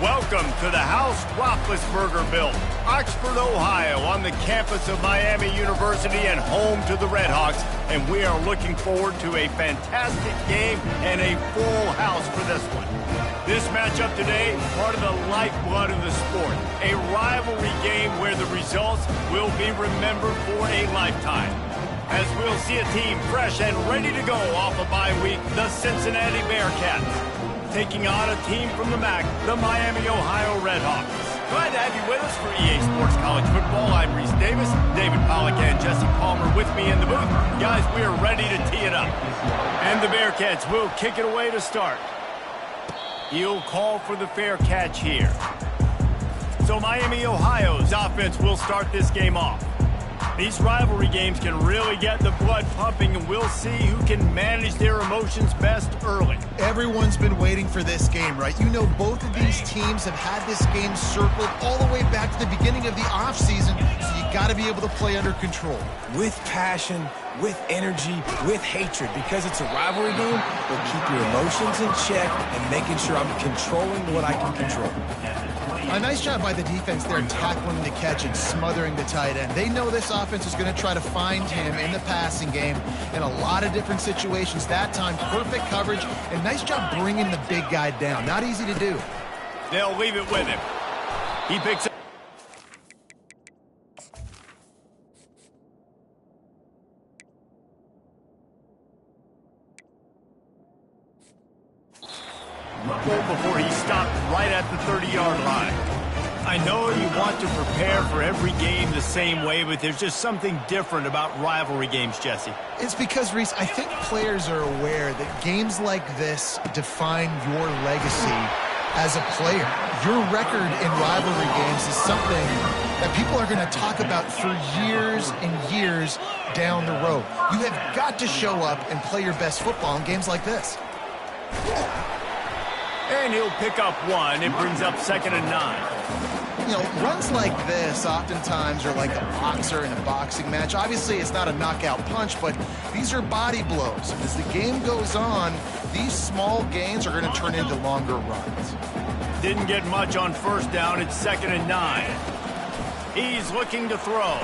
Welcome to the house Roethlisberger built, Oxford, Ohio, on the campus of Miami University and home to the Redhawks. And we are looking forward to a fantastic game and a full house for this one. This matchup today, part of the lifeblood of the sport, a rivalry game where the results will be remembered for a lifetime. As we'll see a team fresh and ready to go off a bye week, the Cincinnati Bearcats, taking on a team from the MAC, the Miami, Ohio Redhawks. Glad to have you with us for EA Sports College Football. I'm Reese Davis, David Pollack and Jesse Palmer with me in the booth. Guys, we are ready to tee it up. And the Bearcats will kick it away to start. He'll call for the fair catch here. So Miami, Ohio's offense will start this game off. These rivalry games can really get the blood pumping, and we'll see who can manage their emotions best early. Everyone's been waiting for this game, right? You know, both of these teams have had this game circled all the way back to the beginning of the offseason, so you got to be able to play under control. With passion, with energy, with hatred, because it's a rivalry game, we'll keep your emotions in check and making sure I'm controlling what I can control. A nice job by the defense there tackling the catch and smothering the tight end. They know this offense is going to try to find him in the passing game in a lot of different situations. That time, perfect coverage, and nice job bringing the big guy down. Not easy to do. They'll leave it with him. He picks up. Before he stopped right at the 30-yard line. I know you want to prepare for every game the same way, but there's just something different about rivalry games, Jesse. It's because, Reese, I think players are aware that games like this define your legacy as a player. Your record in rivalry games is something that people are going to talk about for years and years down the road. You have got to show up and play your best football in games like this. And he'll pick up one. It brings up 2nd and 9. You know, runs like this oftentimes are like a boxer in a boxing match. Obviously, it's not a knockout punch, but these are body blows. As the game goes on, these small gains are going to turn into longer runs. Didn't get much on first down. It's 2nd and 9. He's looking to throw.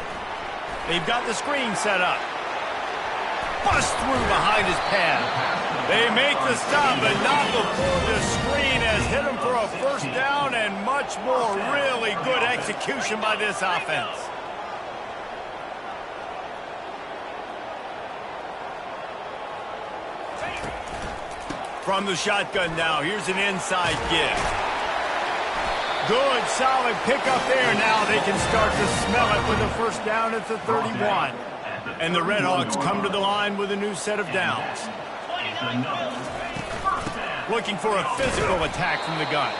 They've got the screen set up. Bust through behind his pad. They make the stop, but not before the screen has hit him for a first down and much more. Really good execution by this offense. From the shotgun now, here's an inside give. Good, solid pickup there. Now they can start to smell it with a first down at the 31. And the Redhawks come to the line with a new set of downs. Looking for a physical attack from the gun.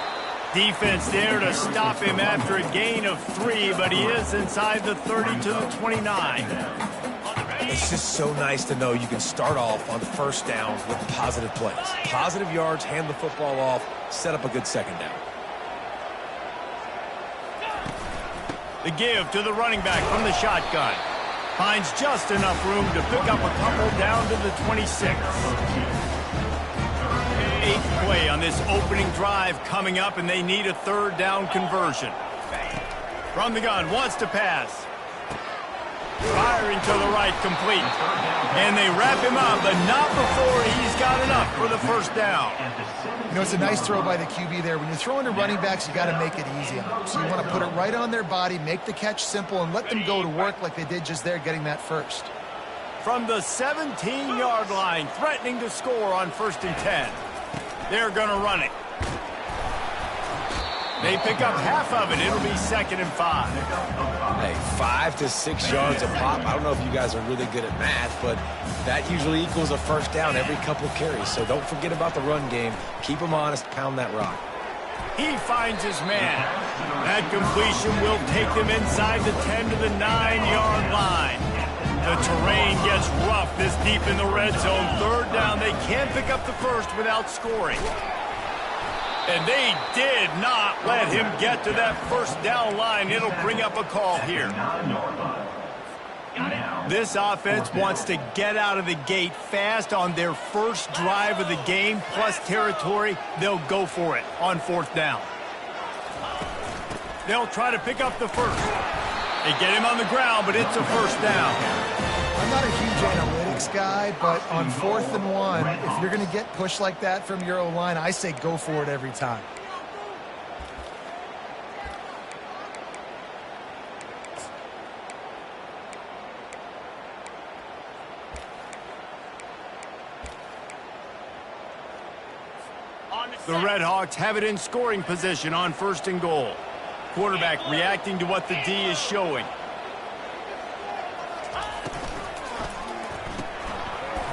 Defense there to stop him after a gain of 3, but he is inside the 30 to the 29. It's just so nice to know you can start off on first down with positive plays. Positive yards, hand the football off, set up a good second down. The give to the running back from the shotgun. Finds just enough room to pick up a couple down to the 26. 8th play on this opening drive coming up, and they need a 3rd down conversion. From the gun, wants to pass. Firing to the right, complete. And they wrap him up, but not before he's got enough for the first down. You know, it's a nice throw by the QB there. When you're throwing to running backs, you got to make it easy on them. So you want to put it right on their body, make the catch simple, and let them go to work like they did just there, getting that first. From the 17-yard line, threatening to score on 1st and 10. They're going to run it. They pick up half of it. It'll be 2nd and 5. Hey, 5 to 6 yards a pop. I don't know if you guys are really good at math, but that usually equals a first down every couple carries. So don't forget about the run game. Keep them honest. Pound that rock. He finds his man. That completion will take them inside the 10 to the 9-yard line. The terrain gets rough this deep in the red zone. 3rd down. They can't pick up the first without scoring. And they did not let him get to that first down line. It'll bring up a call here. This offense wants to get out of the gate fast on their first drive of the game, plus territory. They'll go for it on 4th down. They'll try to pick up the first. They get him on the ground, but it's a first down. I'm not a huge analytics guy, but on 4th and 1, if you're going to get pushed like that from your O-line, I say go for it every time. The Red Hawks have it in scoring position on 1st and goal. Quarterback reacting to what the D is showing.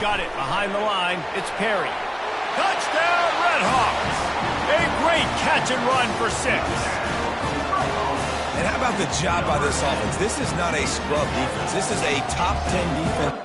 Got it behind the line. It's Perry. Touchdown, Red Hawks! A great catch and run for 6. And how about the job by this offense? This is not a scrub defense. This is a top 10 defense.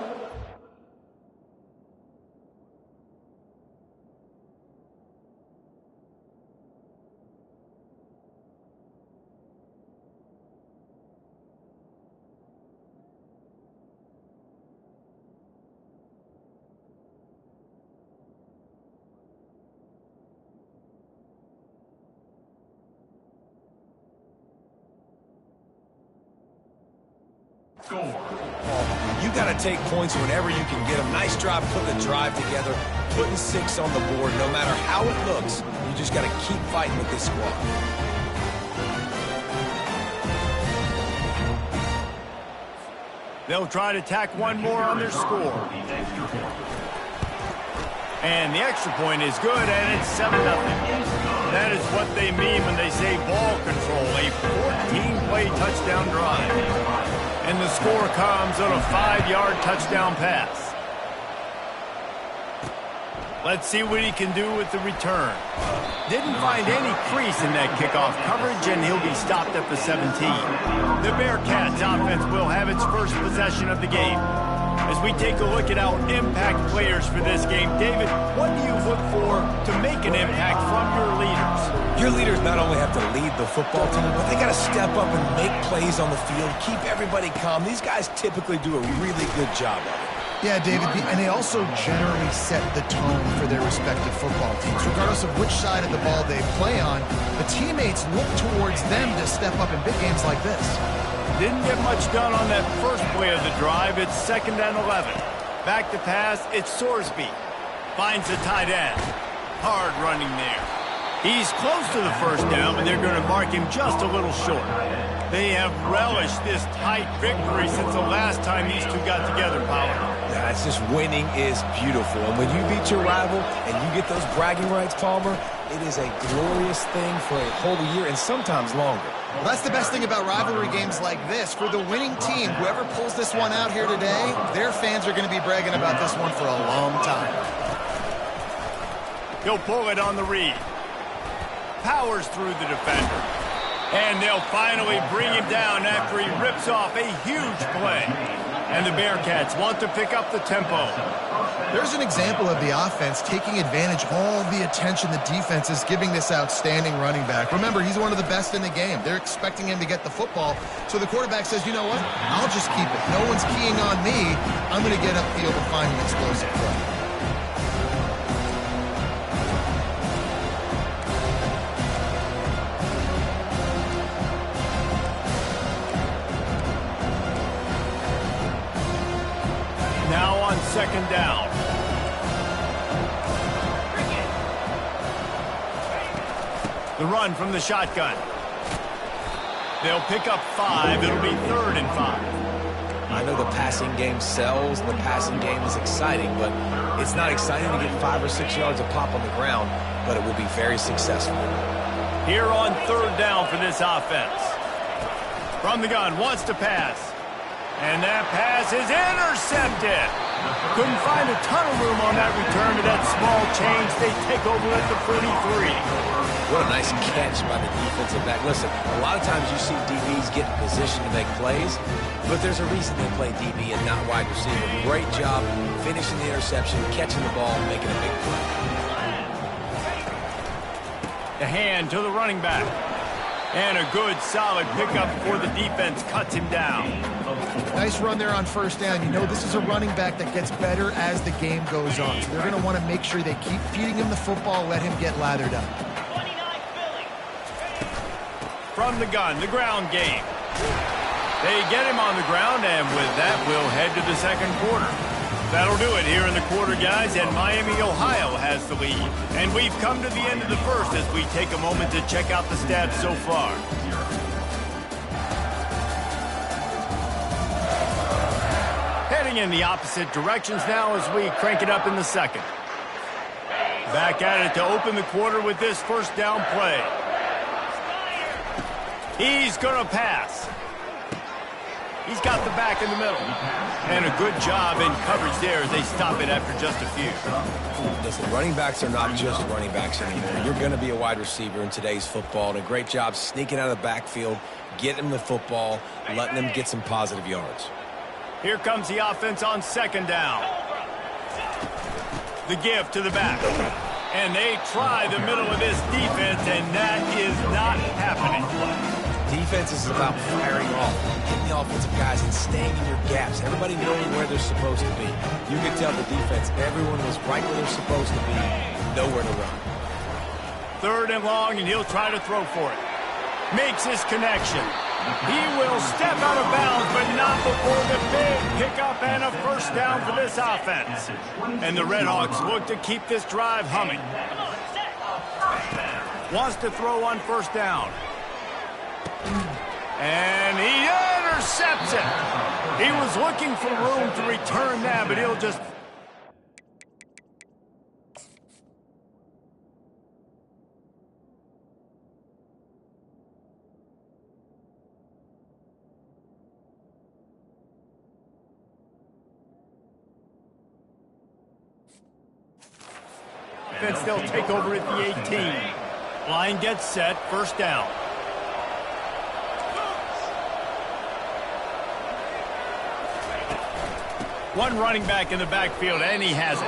You got to take points whenever you can get them. Nice job putting the drive together, putting 6 on the board. No matter how it looks, you just got to keep fighting with this squad. They'll try to tack one more on their score. And the extra point is good, and it's 7-0. That is what they mean when they say ball control, a 14-play touchdown drive. And the score comes on a 5-yard touchdown pass. Let's see what he can do with the return. Didn't find any crease in that kickoff coverage, and he'll be stopped at the 17. The Bearcats offense will have its first possession of the game. As we take a look at our impact players for this game, David, what do you look for to make an impact from your leaders? Your leaders not only have to lead the football team, but they got to step up and make plays on the field, keep everybody calm. These guys typically do a really good job of it. Yeah, David, and they also generally set the tone for their respective football teams. Regardless of which side of the ball they play on, the teammates look towards them to step up in big games like this. Didn't get much done on that first play of the drive. It's 2nd and 11. Back to pass, it's Sorsby. Finds the tight end. Hard running there. He's close to the first down, but they're going to mark him just a little short. They have relished this tight victory since the last time these two got together, Powell. Yeah, it's just winning is beautiful. And when you beat your rival and you get those bragging rights, Palmer, it is a glorious thing for a whole year and sometimes longer. Well, that's the best thing about rivalry games like this. For the winning team, whoever pulls this one out here today, their fans are going to be bragging about this one for a long time. He'll pull it on the read. Powers through the defender. And they'll finally bring him down after he rips off a huge play. And the Bearcats want to pick up the tempo. There's an example of the offense taking advantage of all the attention the defense is giving this outstanding running back. Remember, he's one of the best in the game. They're expecting him to get the football. So the quarterback says, you know what? I'll just keep it. No one's keying on me. I'm going to get upfield and find an explosive play. Now on 2nd down. The run from the shotgun. They'll pick up 5. It'll be 3rd and 5. I know the passing game sells. The passing game is exciting, but it's not exciting to get 5 or 6 yards of pop on the ground, but it will be very successful. Here on 3rd down for this offense. From the gun, wants to pass. And that pass is intercepted. Couldn't find a ton of room on that return to that small change. They take over at the 43. What a nice catch by the defensive back. Listen, a lot of times you see DBs get in position to make plays, but there's a reason they play DB and not wide receiver. Great job finishing the interception, catching the ball, and making a big play. The hand to the running back. And a good, solid pickup before the defense cuts him down. Nice run there on 1st down. You know this is a running back that gets better as the game goes on. So they're going to want to make sure they keep feeding him the football, let him get lathered up. from the gun, the ground game. They get him on the ground, and with that, we'll head to the second quarter. That'll do it here in the quarter, guys, and Miami, Ohio has the lead. And we've come to the end of the first as we take a moment to check out the stats so far. Heading in the opposite directions now as we crank it up in the second. Back at it to open the quarter with this first down play. He's going to pass. He's got the back in the middle. And a good job in coverage there as they stop it after just a few. Listen, running backs are not just running backs anymore. You're going to be a wide receiver in today's football. And a great job sneaking out of the backfield, getting them the football, letting them get some positive yards. Here comes the offense on second down. The give to the back. And they try the middle of this defense, and that is not happening. Defense is about firing off, hitting the offensive guys and staying in your gaps. Everybody knowing where they're supposed to be. You can tell the defense, everyone was right where they're supposed to be, nowhere to run. Third and long, and he'll try to throw for it. Makes his connection. He will step out of bounds, but not before the big pickup and a first down for this offense. And the Redhawks look to keep this drive humming. Wants to throw on first down. And he intercepts it. He was looking for room to return that, but he'll just... They'll take over at the 18. Line gets set, first down. One running back in the backfield, and he has it.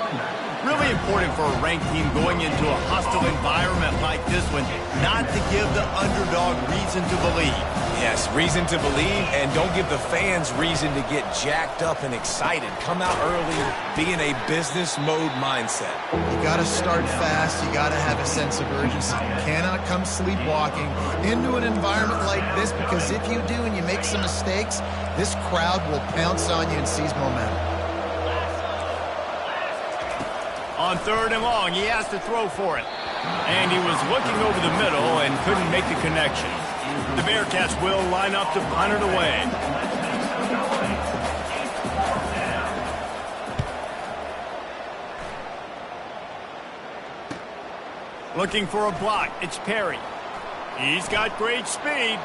Really important for a ranked team going into a hostile environment like this one, not to give the underdog reason to believe. Yes, reason to believe, and don't give the fans reason to get jacked up and excited. Come out early, be in a business mode mindset. You got to start fast. You got to have a sense of urgency. You cannot come sleepwalking into an environment like this, because if you do and you make some mistakes, this crowd will pounce on you and seize momentum. On third and long, he has to throw for it. And he was looking over the middle and couldn't make the connection. The Bearcats will line up to punt it away. Looking for a block. It's Perry. He's got great speed.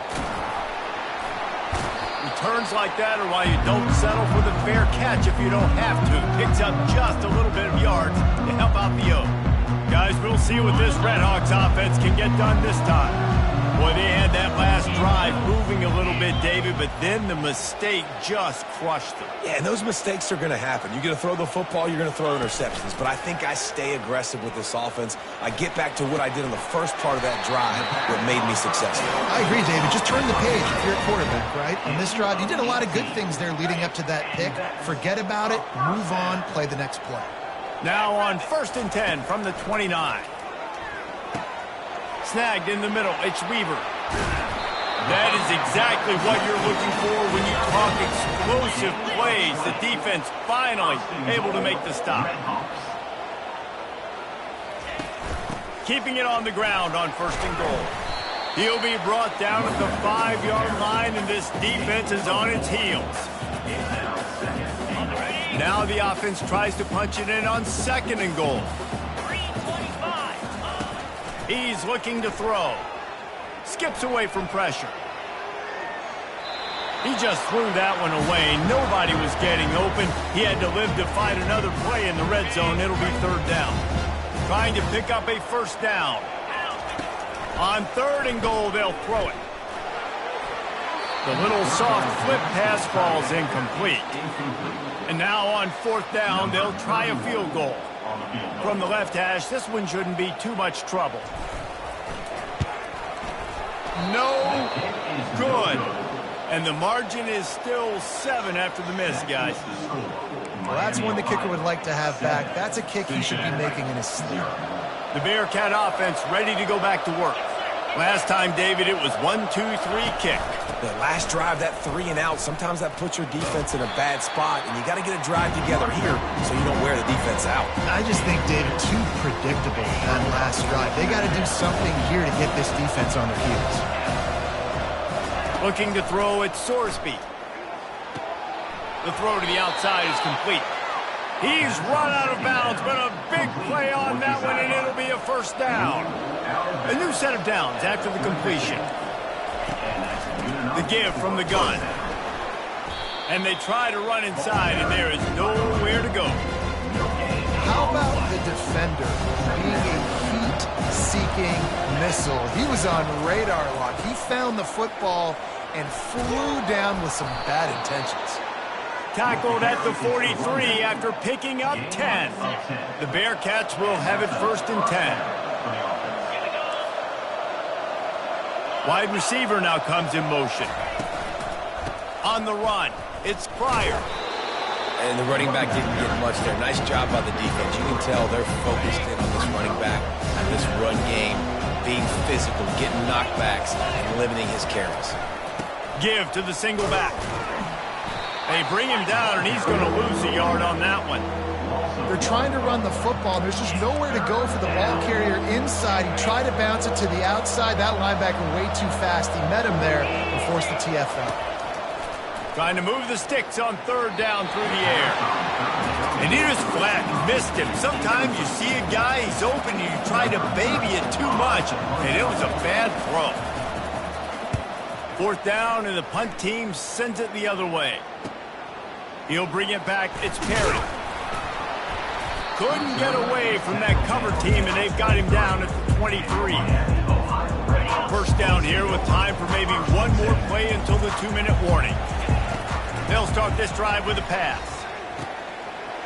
Returns like that are why you don't settle for the fair catch if you don't have to. Picks up just a little bit of yards to help out the O. Guys, we'll see what this Redhawks offense can get done this time. Boy, they had that last drive moving a little bit, David, but then the mistake just crushed them. Yeah, and those mistakes are going to happen. You're going to throw the football, you're going to throw interceptions. But I think I stay aggressive with this offense. I get back to what I did in the first part of that drive, what made me successful. I agree, David. Just turn the page if you're a quarterback, right? On this drive, you did a lot of good things there leading up to that pick. Forget about it, move on, play the next play. Now on 1st and 10 from the 29. Snagged in the middle, it's Weaver. That is exactly what you're looking for when you talk explosive plays. The defense finally able to make the stop. Keeping it on the ground on 1st and goal. He'll be brought down at the 5-yard line, and this defense is on its heels. Now the offense tries to punch it in on 2nd and goal. He's looking to throw. Skips away from pressure. He just threw that one away. Nobody was getting open. He had to live to find another play in the red zone. It'll be 3rd down. Trying to pick up a 1st down. On 3rd and goal, they'll throw it. The little soft flip pass falls incomplete. And now on 4th down, they'll try a field goal. From the left hash, this one shouldn't be too much trouble. No good. And the margin is still 7 after the miss, guys. Well, that's one the kicker would like to have back. That's a kick he should be making in his sleep. The Bearcat offense ready to go back to work. Last time, David, it was 1-2-3 kick. The last drive, that 3 and out, sometimes that puts your defense in a bad spot, and you got to get a drive together here so you don't wear the defense out. I just think, David, too predictable that last drive. They got to do something here to get this defense on their heels. Looking to throw at Sorsby. The throw to the outside is complete. He's run out of bounds, but a big play on that one, and it'll be a first down. A new set of downs after the completion. The give from the gun. And they try to run inside, and there is nowhere to go. How about the defender being a heat-seeking missile? He was on radar lock. He found the football and flew down with some bad intentions. Tackled at the 43 after picking up 10. The Bearcats will have it 1st and 10. Wide receiver now comes in motion. On the run, it's Pryor. And the running back didn't get much there. Nice job by the defense. You can tell they're focused in on this running back, on this run game, being physical, getting knockbacks, and limiting his carries. Give to the single back. They bring him down, and he's going to lose a yard on that one. They're trying to run the football. There's just nowhere to go for the ball carrier inside. He tried to bounce it to the outside. That linebacker way too fast. He met him there and forced the TFL. Trying to move the sticks on 3rd down through the air. And he just flat missed him. Sometimes you see a guy, he's open, and you try to baby it too much, and it was a bad throw. 4th down, and the punt team sends it the other way. He'll bring it back. It's Perry. Couldn't get away from that cover team, and they've got him down at the 23. First down here with time for maybe one more play until the 2-minute warning. They'll start this drive with a pass.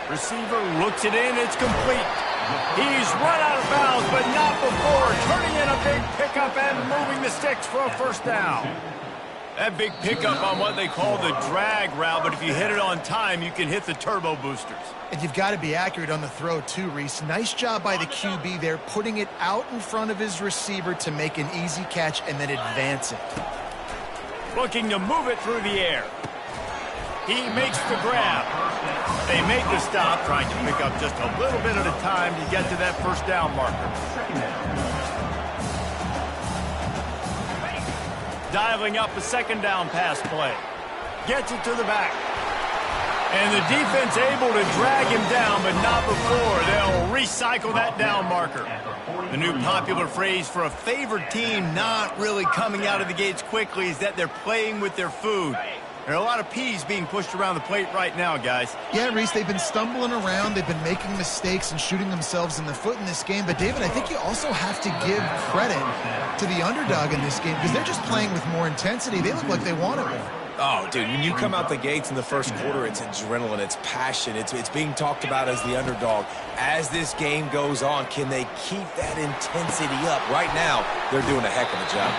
Receiver looks it in. It's complete. He's run out of bounds, but not before turning in a big pickup and moving the sticks for a first down. That big pickup on what they call the drag route, but if you hit it on time, you can hit the turbo boosters. And you've got to be accurate on the throw too, Reese. Nice job by the QB there, putting it out in front of his receiver to make an easy catch and then advance it. Looking to move it through the air. He makes the grab. They make the stop, trying to pick up just a little bit at a time to get to that first down marker. Dialing up a 2nd down pass play. Gets it to the back. And the defense able to drag him down, but not before. They'll recycle that down marker. The new popular phrase for a favored team not really coming out of the gates quickly is that they're playing with their food. There are a lot of peas being pushed around the plate right now, guys. Yeah, Reese, they've been stumbling around. They've been making mistakes and shooting themselves in the foot in this game. But, David, I think you also have to give credit to the underdog in this game because they're just playing with more intensity. They look like they want it more. Oh, dude, when you come out the gates in the first quarter, it's adrenaline, it's passion, it's being talked about as the underdog. As this game goes on, can they keep that intensity up? Right now, they're doing a heck of a job.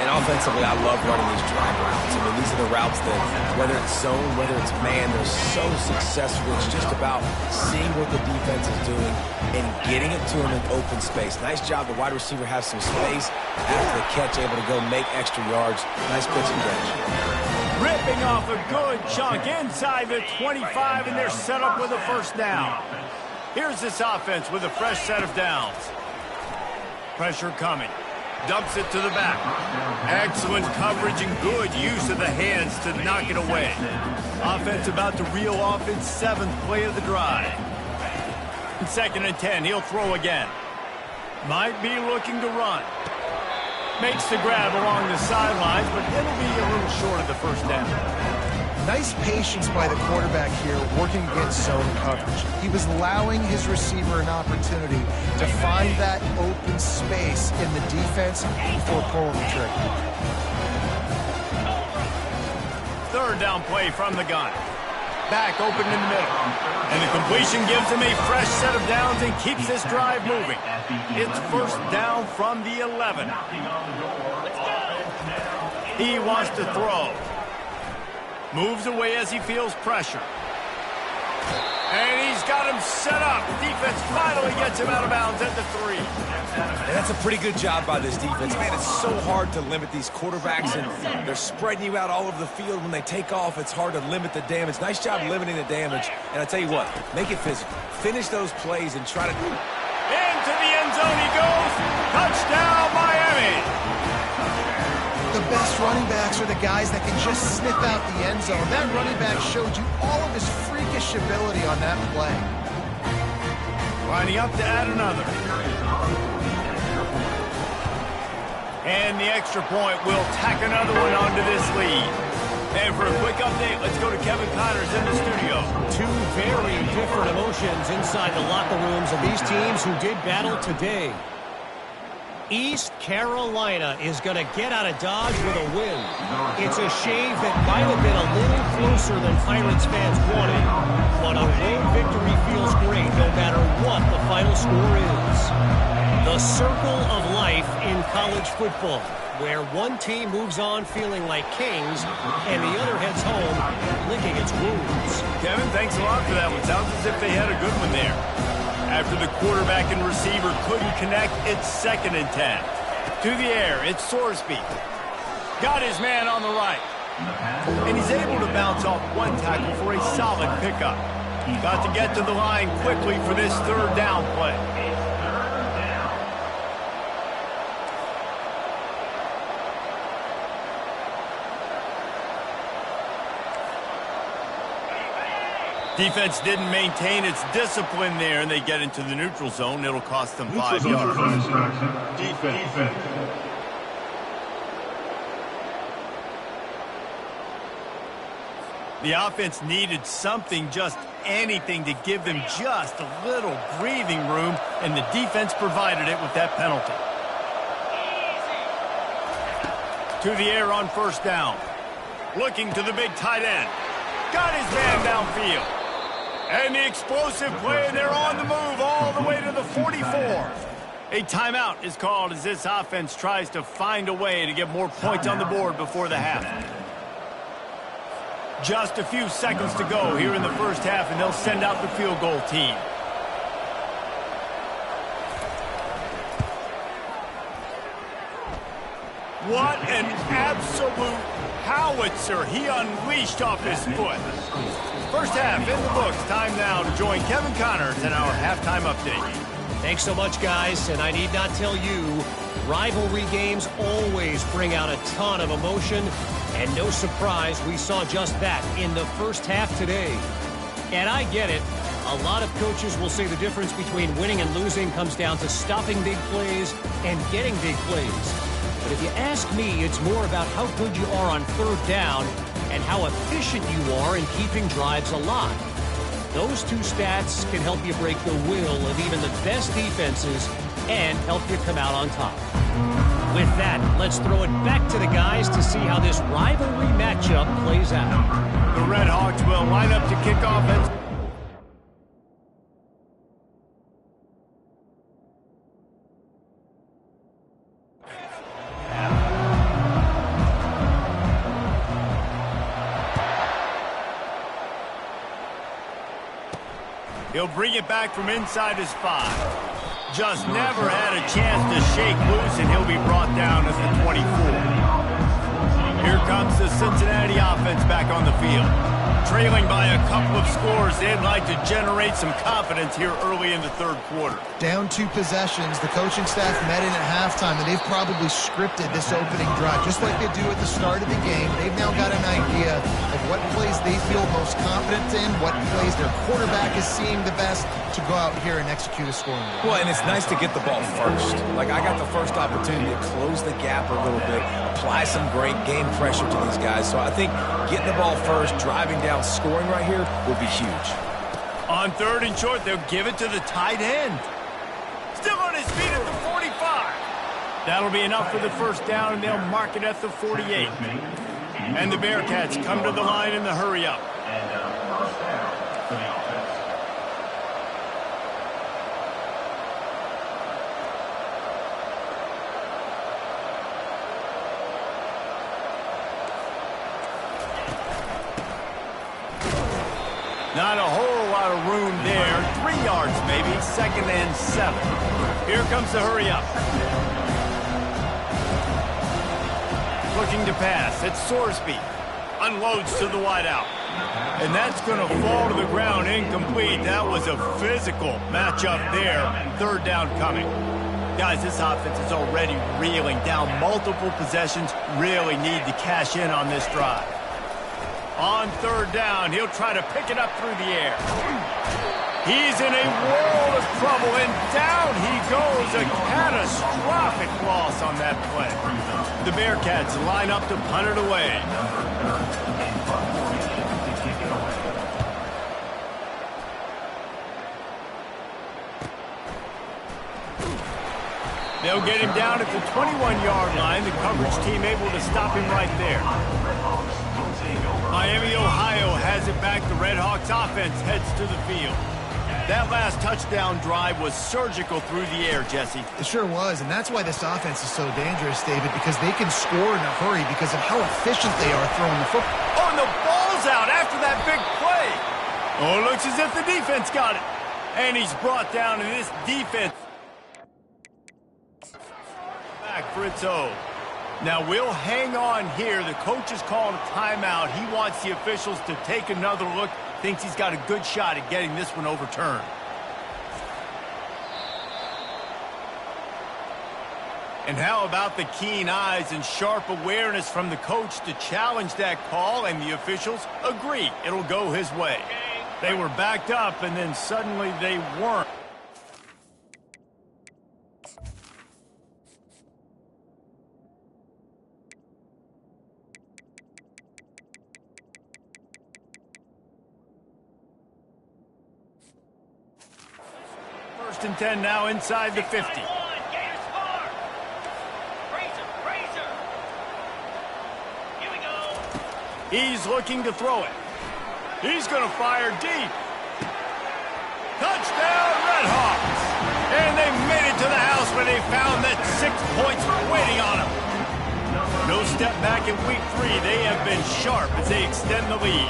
And offensively, I love running these drag routes. I mean, these are the routes that, whether it's zone, whether it's man, they're so successful. It's just about seeing what the defense is doing and getting it to them in open space. Nice job. The wide receiver has some space after the catch, able to go make extra yards. Nice pitch and catch. Ripping off a good chunk inside the 25, and they're set up with a first down. Here's this offense with a fresh set of downs. Pressure coming. Dumps it to the back. Excellent coverage and good use of the hands to knock it away. Offense about to reel off its 7th play of the drive. 2nd and 10, he'll throw again. Might be looking to run. Makes the grab along the sidelines, but it'll be a little short of the first down. Nice patience by the quarterback here, working against zone coverage. He was allowing his receiver an opportunity to find that open space in the defense before pulling the trigger. 3rd down play from the gun. Back open in the middle. And the completion gives him a fresh set of downs and keeps this drive moving. It's first down from the 11. He wants to throw. Moves away as he feels pressure. And he's got him set up. Defense finally gets him out of bounds at the 3. And that's a pretty good job by this defense. Man, it's so hard to limit these quarterbacks, and they're spreading you out all over the field. When they take off, it's hard to limit the damage. Nice job limiting the damage. And I tell you what, make it physical. Finish those plays and try to... Into the end zone he goes. Touchdown, Miami. The best running backs are the guys that can just sniff out the end zone. That running back showed you all of his freakish ability on that play. Lining up to add another. And the extra point will tack another one onto this lead. And for a quick update, let's go to Kevin Connors in the studio. Two very different emotions inside the locker rooms of these teams who did battle today. East Carolina is going to get out of Dodge with a win. It's a shave that might have been a little closer than Pirates fans wanted, but a road victory feels great no matter what the final score is. The circle of life in college football, where one team moves on feeling like kings and the other heads home licking its wounds. Kevin, thanks a lot for that one. Sounds as if they had a good one there. After the quarterback and receiver couldn't connect, it's 2nd and 10. To the air, it's Sorsby. Got his man on the right. And he's able to bounce off one tackle for a solid pickup. Got to get to the line quickly for this 3rd down play. Defense didn't maintain its discipline there, and they get into the neutral zone. It'll cost them 5 yards. Defense. The offense needed something, just anything, to give them just a little breathing room, and the defense provided it with that penalty. To the air on 1st down. Looking to the big tight end. Got his man downfield. And the explosive play, and they're on the move all the way to the 44. A timeout is called as this offense tries to find a way to get more points on the board before the half. Just a few seconds to go here in the 1st half, and they'll send out the field goal team. What an absolute howitzer he unleashed off his foot. 1st half in the books. Time now to join Kevin Connors in our halftime update. Thanks so much, guys, and I need not tell you, rivalry games always bring out a ton of emotion, and no surprise, we saw just that in the 1st half today. And I get it. A lot of coaches will say the difference between winning and losing comes down to stopping big plays and getting big plays. But if you ask me, it's more about how good you are on 3rd down and how efficient you are in keeping drives alive. Those two stats can help you break the will of even the best defenses and help you come out on top. With that, let's throw it back to the guys to see how this rivalry matchup plays out. The Red Hawks will line up to kick off and... He'll bring it back from inside his 5. Just never had a chance to shake loose, and he'll be brought down at the 24. Here comes the Cincinnati offense back on the field. Trailing by a couple of scores, they'd like to generate some confidence here early in the 3rd quarter. Down 2 possessions, the coaching staff met in at halftime, and they've probably scripted this opening drive. Just like they do at the start of the game, they've now got an idea of what plays they feel most confident in, what plays their quarterback is seeing the best to go out here and execute a scoring drive. Well, and it's nice to get the ball first. Like, I got the first opportunity to close the gap a little bit, apply some great game pressure to these guys. So I think getting the ball first, driving down, scoring right here will be huge. On 3rd and short, they'll give it to the tight end. Still on his feet at the 45. That'll be enough for the 1st down, and they'll mark it at the 48. And the Bearcats come to the line in the hurry-up. Not a whole lot lot of room there. 3 yards maybe, 2nd and 7. Here comes the hurry up. Looking to pass. It's Sorsby. Unloads to the wideout. And that's going to fall to the ground incomplete. That was a physical matchup there. 3rd down coming. Guys, this offense is already reeling down multiple possessions. Really need to cash in on this drive. On 3rd down, he'll try to pick it up through the air. He's in a world of trouble, and down he goes. A catastrophic loss on that play. The Bearcats line up to punt it away. They'll get him down at the 21-yard line. The coverage team able to stop him right there. Miami, Ohio has it back. The Red Hawks offense heads to the field. That last touchdown drive was surgical through the air, Jesse. It sure was, and that's why this offense is so dangerous, David, because they can score in a hurry because of how efficient they are throwing the football. Oh, and the ball's out after that big play. Oh, it looks as if the defense got it. And he's brought down, and this defense back for its own. Now, we'll hang on here. The coach has called a timeout. He wants the officials to take another look. Thinks he's got a good shot at getting this one overturned. And how about the keen eyes and sharp awareness from the coach to challenge that call, and the officials agree it'll go his way. They were backed up, and then suddenly they weren't. First and 10 now inside the 50. He's looking to throw it. He's going to fire deep. Touchdown, Red Hawks! And they made it to the house where they found that 6 points waiting on them. No step back in week 3. They have been sharp as they extend the lead.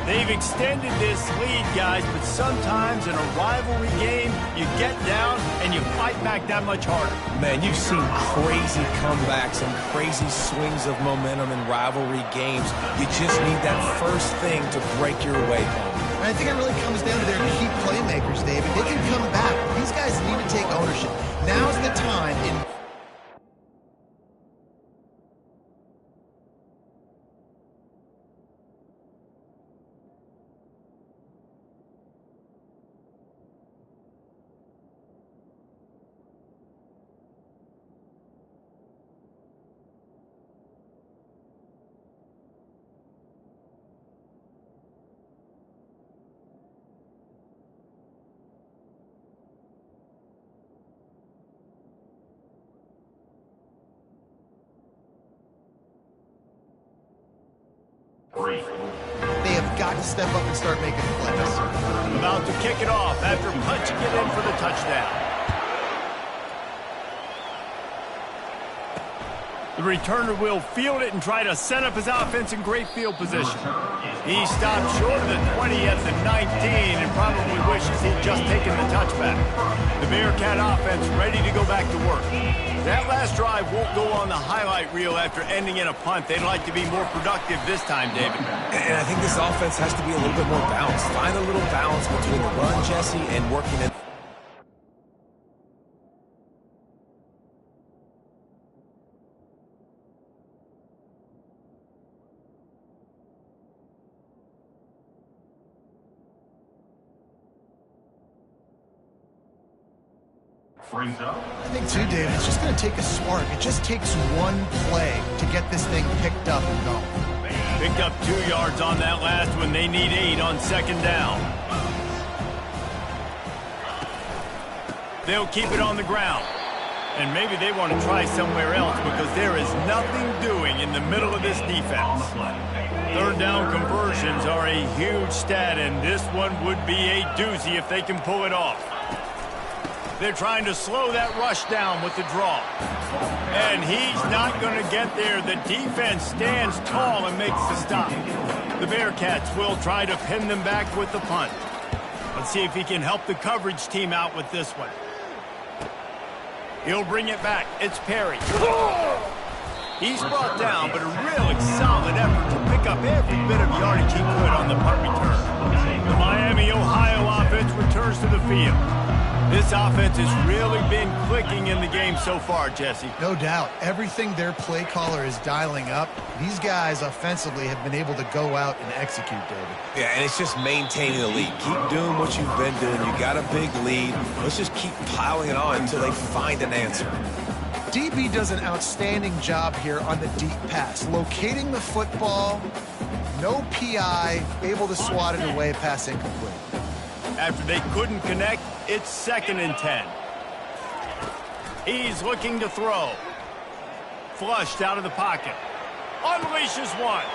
They've extended this lead, guys, but sometimes in a rivalry game, you get down and you fight back that much harder. Man, you've seen crazy comebacks and crazy swings of momentum in rivalry games. You just need that first thing to break your way home. And I think it really comes down to their key playmakers, David. They can come back. These guys need to take ownership. Now's the time in... They have got to step up and start making plays. About to kick it off after punching it in for the touchdown. The returner will field it and try to set up his offense in great field position. He stopped short of the 20 at the 19 and probably wishes he'd just taken the touchback. The Bearcat offense ready to go back to work. That last drive won't go on the highlight reel after ending in a punt. They'd like to be more productive this time, David. And I think this offense has to be a little bit more balanced. Find a little balance between the run, Jesse, and working it. I think, too, David, it's just going to take a spark. It just takes one play to get this thing picked up and going. Picked up 2 yards on that last one. They need 8 on 2nd down. They'll keep it on the ground. And maybe they want to try somewhere else because there is nothing doing in the middle of this defense. 3rd down conversions are a huge stat, and this one would be a doozy if they can pull it off. They're trying to slow that rush down with the draw. And he's not going to get there. The defense stands tall and makes the stop. The Bearcats will try to pin them back with the punt. Let's see if he can help the coverage team out with this one. He'll bring it back. It's Perry. He's brought down, but a really solid effort to pick up every bit of yardage he could on the punt return. The Miami, Ohio offense returns to the field. This offense has really been clicking in the game so far, Jesse. No doubt. Everything their play caller is dialing up, these guys offensively have been able to go out and execute, David. Yeah, and it's just maintaining the lead. Keep doing what you've been doing. You got a big lead. Let's just keep piling it on until they find an answer. DB does an outstanding job here on the deep pass. Locating the football, no PI, able to swat it away, pass incomplete. After they couldn't connect, it's 2nd and 10. He's looking to throw. Flushed out of the pocket. Unleashes one.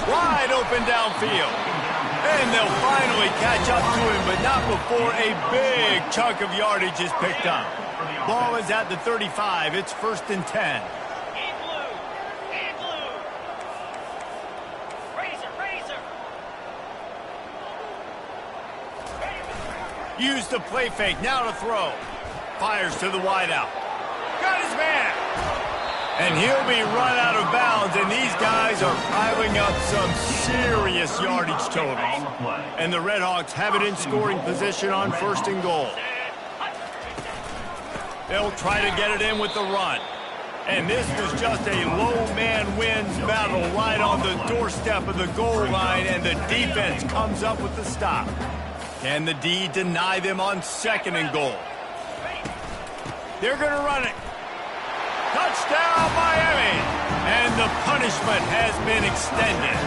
Wide open downfield. And they'll finally catch up to him, but not before a big chunk of yardage is picked up. Ball is at the 35. It's 1st and 10. Use the play fake, now to throw. Fires to the wideout. Got his man. And he'll be run out of bounds, and these guys are piling up some serious yardage totals. And the Redhawks have it in scoring position on 1st and goal. They'll try to get it in with the run. And this was just a low man wins battle right on the doorstep of the goal line, and the defense comes up with the stop. Can the D deny them on 2nd and goal? They're going to run it. Touchdown, Miami! And the punishment has been extended.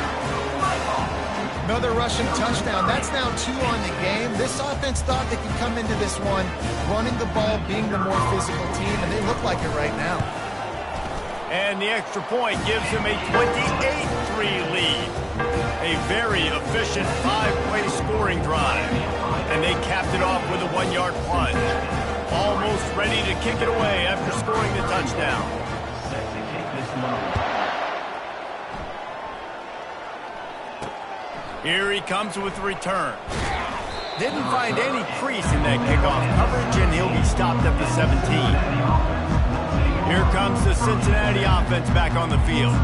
Another rushing touchdown. That's now 2 on the game. This offense thought they could come into this one running the ball, being the more physical team, and they look like it right now. And the extra point gives them a 28-3 lead. A very efficient 5-play scoring drive. And they capped it off with a 1-yard plunge. Almost ready to kick it away after scoring the touchdown. Here he comes with the return. Didn't find any crease in that kickoff coverage, and he'll be stopped at the 17. Here comes the Cincinnati offense back on the field.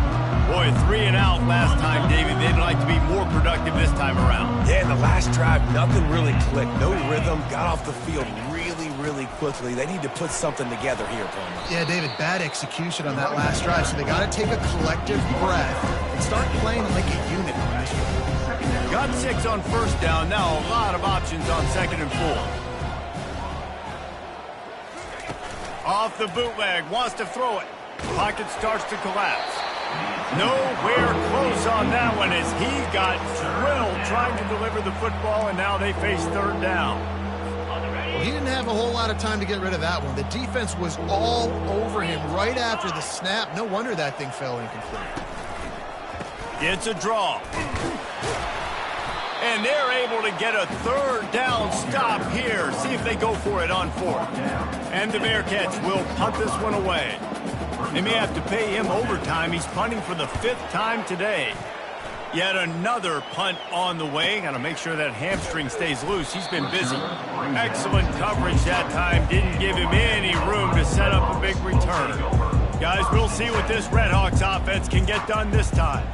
Boy, 3 and out last time, David. They'd like to be more productive this time around. Yeah, in the last drive, nothing really clicked. No rhythm. Got off the field really quickly. They need to put something together here, Palmer. Yeah, David, bad execution on that last drive. So they got to take a collective breath and start playing like a unit on this one. Got 6 on 1st down. Now a lot of options on 2nd and 4. Off the bootleg. Wants to throw it. Pocket starts to collapse. Nowhere close on that one as he got drilled trying to deliver the football, and now they face 3rd down. He didn't have a whole lot of time to get rid of that one. The defense was all over him right after the snap. No wonder that thing fell incomplete. It's a draw. And they're able to get a 3rd down stop here. See if they go for it on 4th. And the Bearcats will punt this one away. They may have to pay him overtime. He's punting for the 5th time today. Yet another punt on the way. Got to make sure that hamstring stays loose. He's been busy. Excellent coverage that time. Didn't give him any room to set up a big return. Guys, we'll see what this Redhawks offense can get done this time.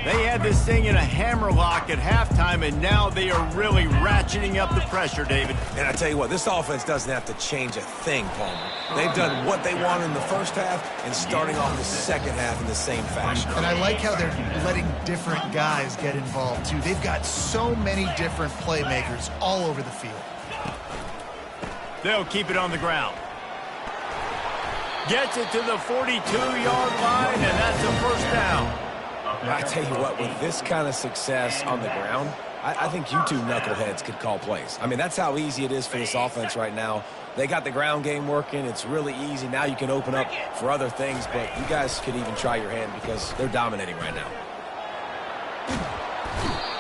They had this thing in a hammerlock at halftime, and now they are really ratcheting up the pressure, David. And I tell you what, this offense doesn't have to change a thing, Palmer. They've done what they wanted in the first half and starting off the second half in the same fashion. And I like how they're letting different guys get involved, too. They've got so many different playmakers all over the field. They'll keep it on the ground. Gets it to the 42-yard line, and that's a 1st down. I tell you what, with this kind of success on the ground, I think you two knuckleheads could call plays. I mean, that's how easy it is for this offense right now. They got the ground game working. It's really easy. Now you can open up for other things, but you guys could even try your hand because they're dominating right now.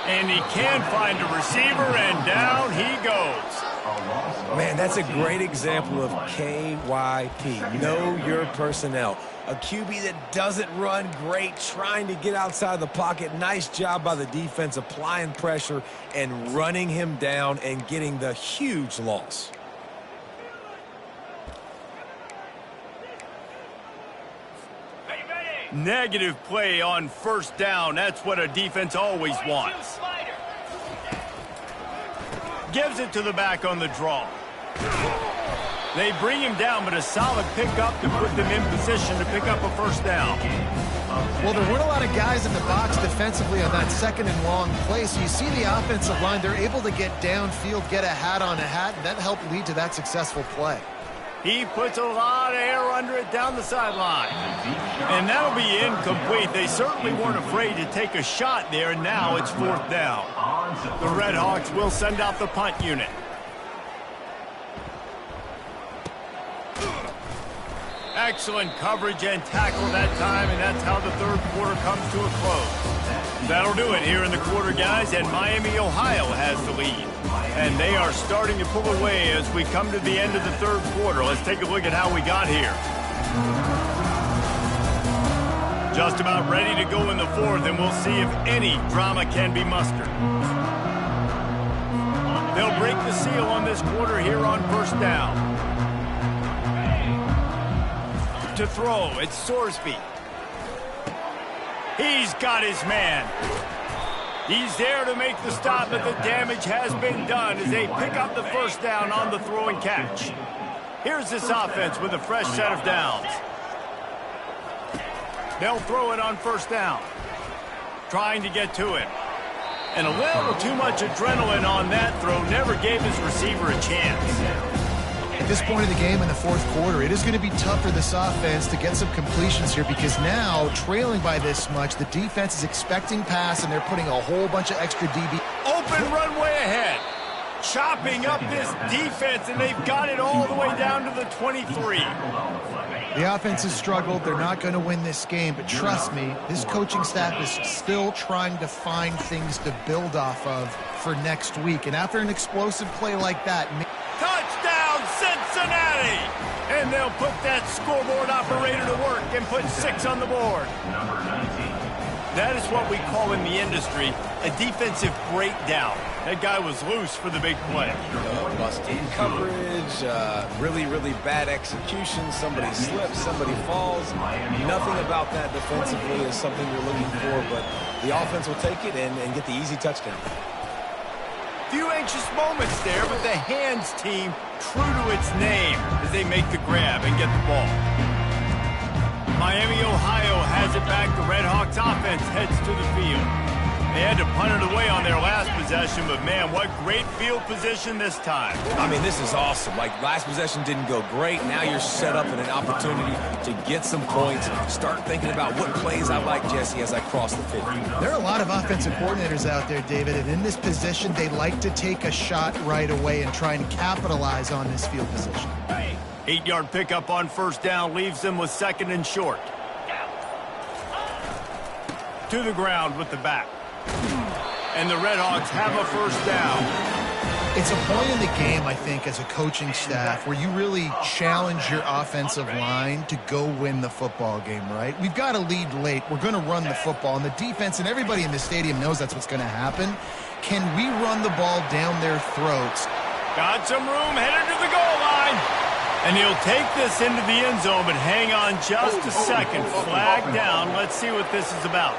And he can find a receiver, and down he goes. Man, that's a great example of KYP. Know your personnel. A QB that doesn't run great, trying to get outside the pocket. Nice job by the defense applying pressure and running him down and getting the huge loss. Negative play on first down. That's what a defense always wants. Gives it to the back on the draw. They bring him down, but a solid pickup to put them in position to pick up a first down. Well, there weren't a lot of guys in the box defensively on that second and long play, so you see the offensive line, they're able to get downfield, get a hat on a hat, and that helped lead to that successful play. He puts a lot of air under it down the sideline. And that'll be incomplete. They certainly weren't afraid to take a shot there, and now it's fourth down. The Red Hawks will send out the punt unit. Excellent coverage and tackle that time, and that's how the third quarter comes to a close. That'll do it here in the quarter, guys, and Miami, Ohio has the lead. And they are starting to pull away as we come to the end of the third quarter. Let's take a look at how we got here. Just about ready to go in the fourth, and we'll see if any drama can be mustered. They'll break the seal on this quarter here on first down. To throw, it's Sorsby. He's got his man. He's there to make the stop, but the damage has been done as they pick up the first down on the throw and catch. Here's this offense with a fresh set of downs. They'll throw it on first down. Trying to get to it. And a little too much adrenaline on that throw. Never gave his receiver a chance. At this point of the game in the fourth quarter, it is going to be tough for this offense to get some completions here because now, trailing by this much, the defense is expecting pass and they're putting a whole bunch of extra DB. Open runway ahead. Chopping up this defense, and they've got it all the way down to the 23. The offense has struggled. They're not going to win this game, but trust me, this coaching staff is still trying to find things to build off of for next week. And after an explosive play like that... Touchdown, Cincinnati! And they'll put that scoreboard operator to work and put 6 on the board. That is what we call in the industry a defensive breakdown. That guy was loose for the big play. Busting coverage, really, really bad execution. Somebody slips, somebody falls. Nothing about that defensively is something you're looking for, but the offense will take it and get the easy touchdown. Few anxious moments there, but the hands team true to its name as they make the grab and get the ball. Miami, Ohio has it back. The Red Hawks offense heads to the field. They had to punt it away on their last possession, but man, what great field position this time. I mean, this is awesome. Like, last possession didn't go great. Now you're set up in an opportunity to get some points. Start thinking about what plays I like, Jesse, as I cross the 50. There are a lot of offensive coordinators out there, David, and in this position, they like to take a shot right away and try and capitalize on this field position. 8-yard pickup on first down leaves them with second and short. To the ground with the back. And the Red Hawks have a first down. It's a point in the game, I think, as a coaching staff where you really challenge your offensive line to go win the football game, right? We've got a lead late. We're going to run the football. And the defense and everybody in the stadium knows that's what's going to happen. Can we run the ball down their throats? Got some room, headed to the goal line. And he'll take this into the end zone, but hang on just a second. Flag down. Let's see what this is about.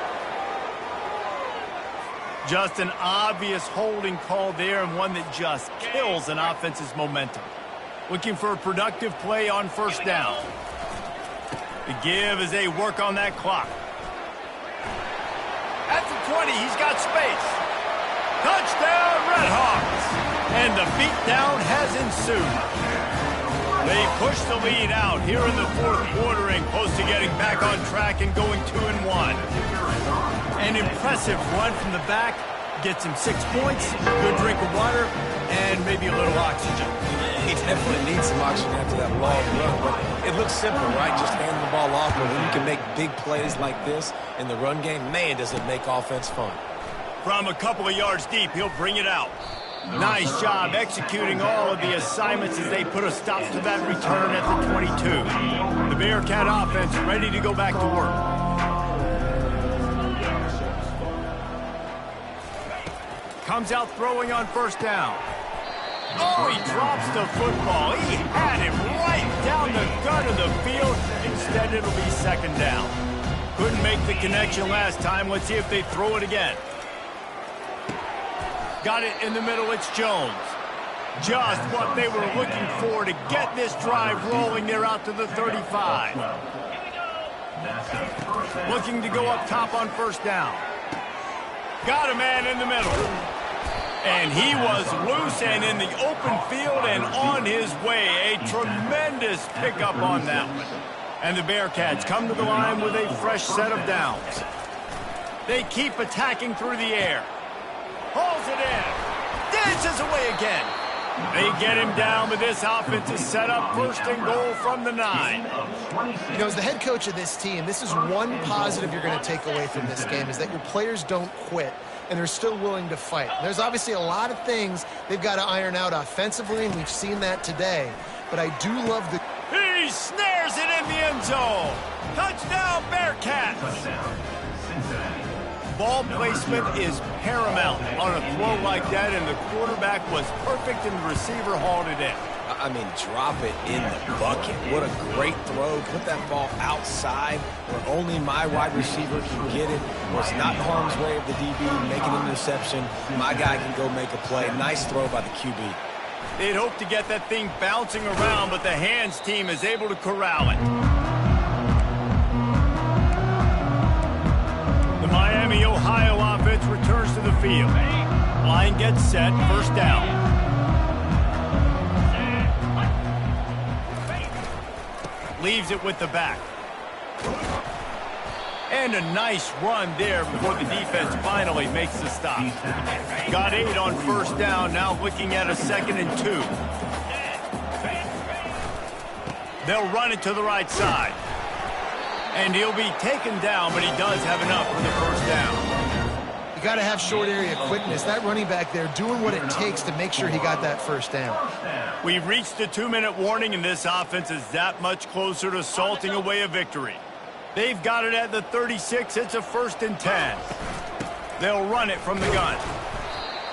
Just an obvious holding call there, and one that just kills an offense's momentum. Looking for a productive play on first down. The give as they work on that clock. At the 20, he's got space. Touchdown, Red Hawks! And the beatdown has ensued. They push the lead out here in the fourth quarter and close to getting back on track and going 2-1. An impressive run from the back. Gets him 6 points, good drink of water, and maybe a little oxygen. He definitely needs some oxygen after that long run, but it looks simple, right? Just hand the ball off, but when you can make big plays like this in the run game, man, does it make offense fun. From a couple of yards deep, he'll bring it out. Nice job executing all of the assignments as they put a stop to that return at the 22. The Bearcat offense ready to go back to work. Comes out throwing on first down. Oh, he drops the football. He had him right down the gut of the field. Instead, it'll be second down. Couldn't make the connection last time. Let's see if they throw it again. Got it in the middle. It's Jones. Just what they were looking for to get this drive rolling. They're out to the 35. Looking to go up top on first down. Got a man in the middle. And he was loose and in the open field and on his way. A tremendous pickup on that one. And the Bearcats come to the line with a fresh set of downs. They keep attacking through the air. Hauls it in. Dances away again. They get him down, but this offense is set up first and goal from the 9. You know, as the head coach of this team, this is one positive you're going to take away from this game, is that your players don't quit, and they're still willing to fight. There's obviously a lot of things they've got to iron out offensively, and we've seen that today. But I do love the... He snares it in the end zone. Touchdown, Bearcats. Cincinnati. Ball placement is paramount on a throw like that, and the quarterback was perfect, and the receiver hauled it in. I mean, drop it in the bucket. What a great throw. Put that ball outside where only my wide receiver can get it, where it's not in harm's way of the DB, make an interception. My guy can go make a play. Nice throw by the QB. They'd hope to get that thing bouncing around, but the hands team is able to corral it. The Miami, Ohio offense returns to the field. Line gets set, first down. Leaves it with the back. And a nice run there before the defense finally makes the stop. Got 8 on first down, now looking at a 2nd and 2. They'll run it to the right side. And he'll be taken down, but he does have enough for the first down. You got to have short area quickness. That running back there doing what it takes to make sure he got that first down. We've reached the 2-minute warning, and this offense is that much closer to salting away a victory. They've got it at the 36. It's a 1st and 10. They'll run it from the gun.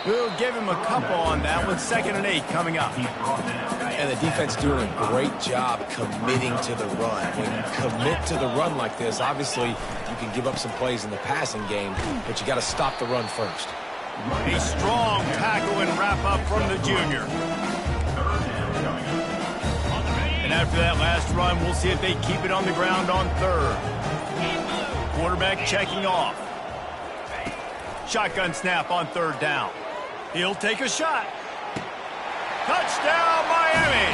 We'll give him a couple on that one. 2nd and 8 coming up. And the defense doing a great job committing to the run. When you commit to the run like this, obviously you can give up some plays in the passing game, but you got to stop the run first. A strong tackle and wrap up from the junior. And after that last run, we'll see if they keep it on the ground on 3rd. Quarterback checking off. Shotgun snap on 3rd down. He'll take a shot. Touchdown, Miami!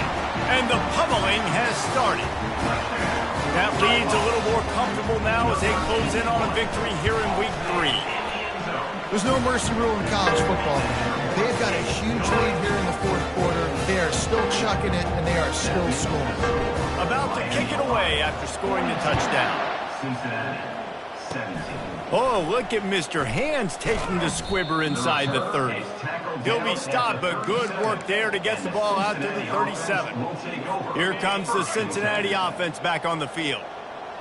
And the pummeling has started. That lead's a little more comfortable now as they close in on a victory here in week 3. There's no mercy rule in college football. They've got a huge lead here in the 4th quarter. They are still chucking it, and they are still scoring. About to kick it away after scoring the touchdown. Cincinnati, 17. Oh, look at Mr. Hands taking the squibber inside the 30. He'll be stopped, but good work there to get the ball out to the 37. Here comes the Cincinnati offense back on the field.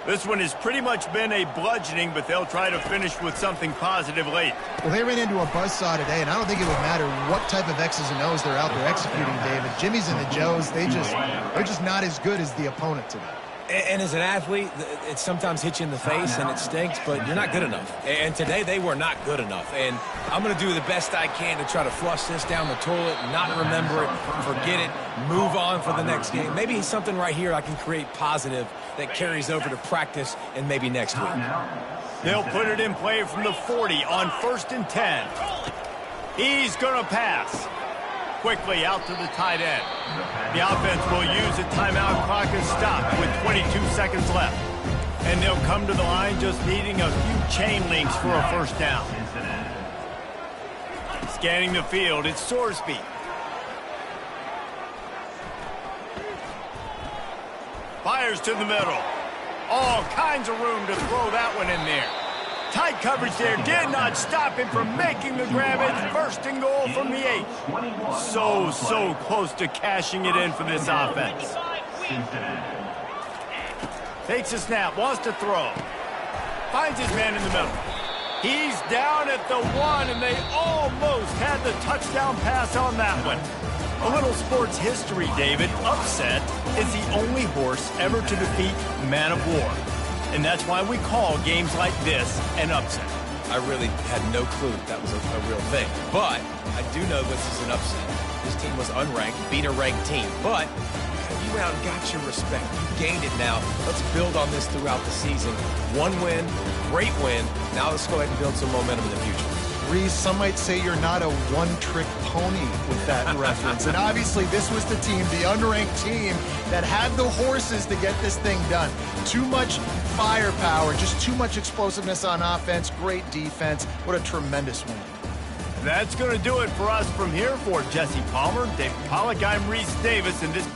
This one has pretty much been a bludgeoning, but they'll try to finish with something positive late. Well, they ran into a buzzsaw today, and I don't think it would matter what type of X's and O's they're out there executing, David. Jimmy's and the Joes, they're just not as good as the opponent today. And as an athlete, it sometimes hits you in the face and it stinks, but you're not good enough. And today they were not good enough. And I'm going to do the best I can to try to flush this down the toilet, not remember it, forget it, move on for the next game. Maybe something right here I can create positive that carries over to practice and maybe next week. They'll put it in play from the 40 on 1st and 10. He's going to pass. Quickly out to the tight end. The offense will use a timeout. Clock is stopped with 22 seconds left. And they'll come to the line just needing a few chain links for a first down. Scanning the field, it's Sorsby. Fires to the middle. All kinds of room to throw that one in there. Tight coverage there did not stop him from making the grab and first and goal from the 8. So close to cashing it in for this offense. Takes a snap, wants to throw. Finds his man in the middle. He's down at the 1, and they almost had the touchdown pass on that one. A little sports history, David. Upset is the only horse ever to defeat Man of War. And that's why we call games like this an upset. I really had no clue that was a real thing. But I do know this is an upset. This team was unranked, beat a ranked team. But you out and got your respect. You gained it now. Let's build on this throughout the season. One win, great win. Now let's go ahead and build some momentum in the future. Reese, some might say you're not a one-trick pony with that reference. And obviously, this was the team, the unranked team, that had the horses to get this thing done. Too much firepower, just too much explosiveness on offense, great defense. What a tremendous win. That's going to do it for us from here. For Jesse Palmer, Dave Pollock, I'm Reese Davis, and this